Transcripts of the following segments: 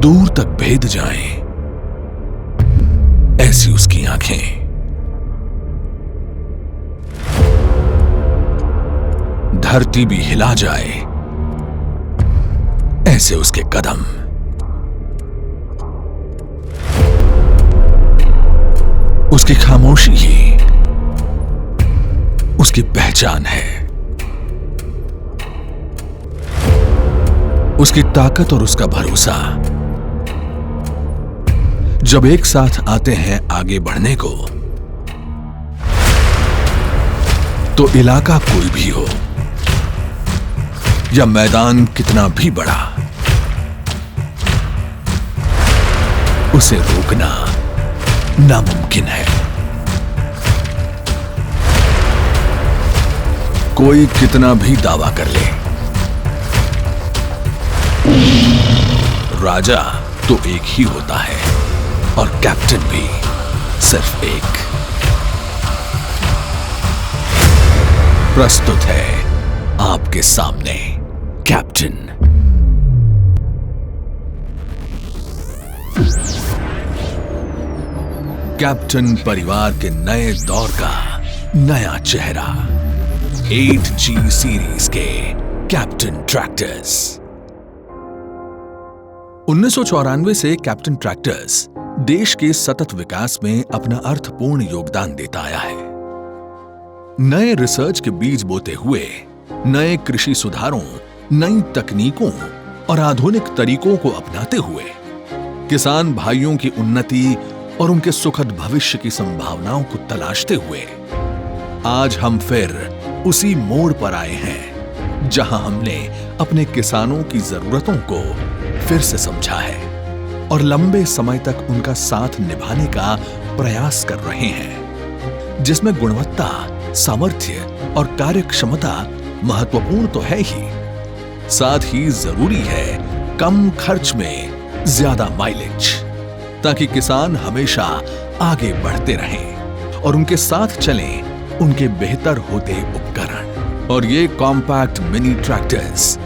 दूर तक भेद जाएं, ऐसी उसकी आंखें। धरती भी हिला जाए, ऐसे उसके कदम। उसकी खामोशी ही उसकी पहचान है। उसकी ताकत और उसका भरोसा जब एक साथ आते हैं आगे बढ़ने को, तो इलाका कोई भी हो या मैदान कितना भी बड़ा, उसे रोकना नामुमकिन है। कोई कितना भी दावा कर ले, राजा तो एक ही होता है और कैप्टन भी सिर्फ एक। प्रस्तुत है आपके सामने कैप्टन। कैप्टन परिवार के नए दौर का नया चेहरा। 8G सीरीज के कैप्टन ट्रैक्टर्स। 1994 से कैप्टन ट्रैक्टर्स देश के सतत विकास में अपना अर्थपूर्ण योगदान देता आया है। नए रिसर्च के बीज बोते हुए, नए कृषि सुधारों, नई तकनीकों और आधुनिक तरीकों को अपनाते हुए, किसान भाइयों की उन्नति और उनके सुखद भविष्य की संभावनाओं को तलाशते हुए आज हम फिर उसी मोड़ पर आए हैं जहां हमने अपने किसानों की जरूरतों को फिर से समझा है और लंबे समय तक उनका साथ निभाने का प्रयास कर रहे हैं, जिसमें गुणवत्ता, सामर्थ्य और कार्यक्षमता महत्वपूर्ण तो है ही, साथ ही जरूरी है कम खर्च में ज्यादा माइलेज, ताकि किसान हमेशा आगे बढ़ते रहें और उनके साथ चलें उनके बेहतर होते उपकरण। और ये कॉम्पैक्ट मिनी ट्रैक्टर्स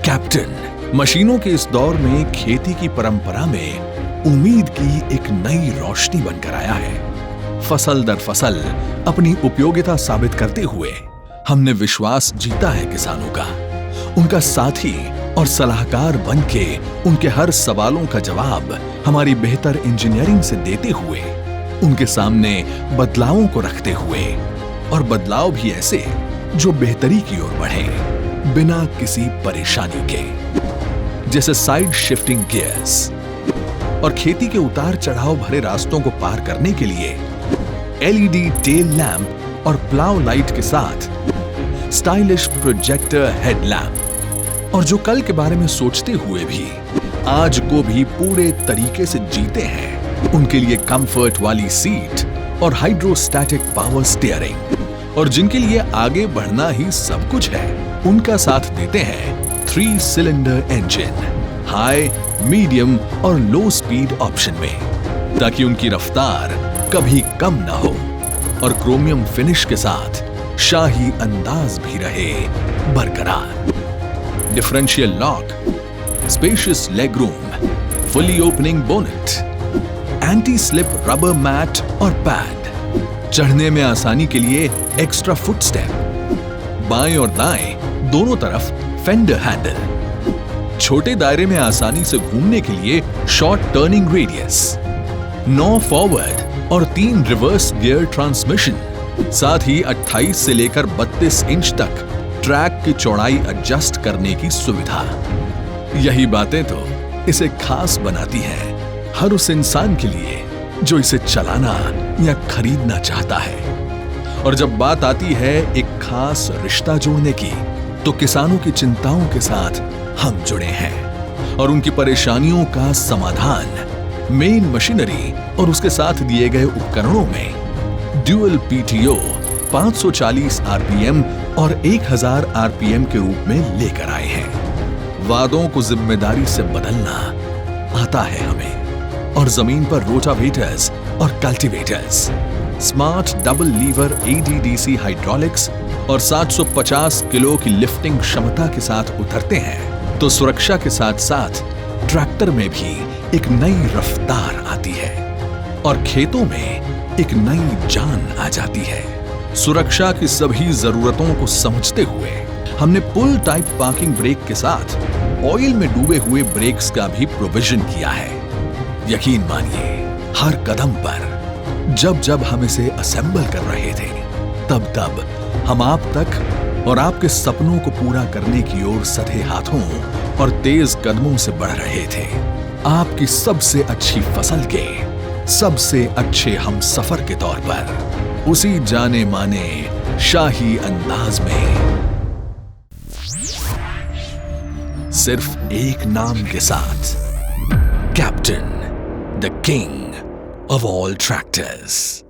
कैप्टन मशीनों के इस दौर में खेती की परंपरा में उम्मीद की एक नई रोशनी बनकर आया है। फसल दर फसल अपनी उपयोगिता साबित करते हुए हमने विश्वास जीता है किसानों का, उनका साथी और सलाहकार बनके उनके हर सवालों का जवाब हमारी बेहतर इंजीनियरिंग से देते हुए, उनके सामने बदलावों को रखते हुए, और बदलाव भी ऐसे जो बेहतरी की ओर बढ़े बिना किसी परेशानी के, जैसे साइड शिफ्टिंग गियर्स और खेती के उतार चढ़ाव भरे रास्तों को पार करने के लिए LED टेल लैंप और प्लाव लाइट के साथ स्टाइलिश प्रोजेक्टर हेडलैम्प, और जो कल के बारे में सोचते हुए भी आज को भी पूरे तरीके से जीते हैं, उनके लिए कंफर्ट वाली सीट और हाइड्रोस्टैटिक पावर स्टीयरिंग, और जिनके लिए आगे बढ़ना ही सब कुछ है, उनका साथ देते हैं 3 सिलेंडर इंजन, हाई, मीडियम और लो स्पीड ऑप्शन में, ताकि उनकी रफ्तार कभी कम ना हो और क्रोमियम फिनिश के साथ शाही अंदाज भी रहे बरकरार। Differential lock, spacious leg room, fully opening bonnet, anti slip rubber mat और पैड, चढ़ने में आसानी के लिए एक्स्ट्रा फुट स्टेप, बाएं और दाएं दोनों तरफ फेंडर हैंडल, छोटे दायरे में आसानी से घूमने के लिए शॉर्ट टर्निंग रेडियस, 9 फॉरवर्ड और 3 रिवर्स गियर ट्रांसमिशन, साथ ही 28 से लेकर 32 इंच तक ट्रैक की चौड़ाई एडजस्ट करने की सुविधा। यही बातें तो इसे खास बनाती हैं हर उस इंसान के लिए जो इसे चलाना या खरीदना चाहता है। और जब बात आती है एक खास रिश्ता जोड़ने की, तो किसानों की चिंताओं के साथ हम जुड़े हैं और उनकी परेशानियों का समाधान मेन मशीनरी और उसके साथ दिए गए उपकरणों में ड्यूअल PTO 540 RPM और 1000 RPM के रूप में लेकर आए हैं। वादों को जिम्मेदारी से बदलना आता है हमें, और जमीन पर रोटावेटर्स और cultivators, smart double lever ADDC hydraulics और 750 किलो की लिफ्टिंग क्षमता के साथ उतरते हैं, तो सुरक्षा के साथ साथ ट्रैक्टर में भी एक नई रफ्तार आती है और खेतों में एक नई जान आ जाती है। सुरक्षा की सभी जरूरतों को समझते हुए हमने पुल टाइप पार्किंग ब्रेक के साथ ऑयल में डूबे हुए ब्रेक्स का भी प्रोविजन किया है। यकीन मानिए, हर कदम पर जब जब हम इसे असेंबल कर रहे थे, तब तब हम आप तक और आपके सपनों को पूरा करने की ओर सधे हाथों और तेज कदमों से बढ़ रहे थे। आपकी सबसे अच्छी फसल के सबसे अच्छे हम सफर के तौर पर, उसी जाने माने शाही अंदाज में, सिर्फ एक नाम के साथ, captain, the king of all tractors।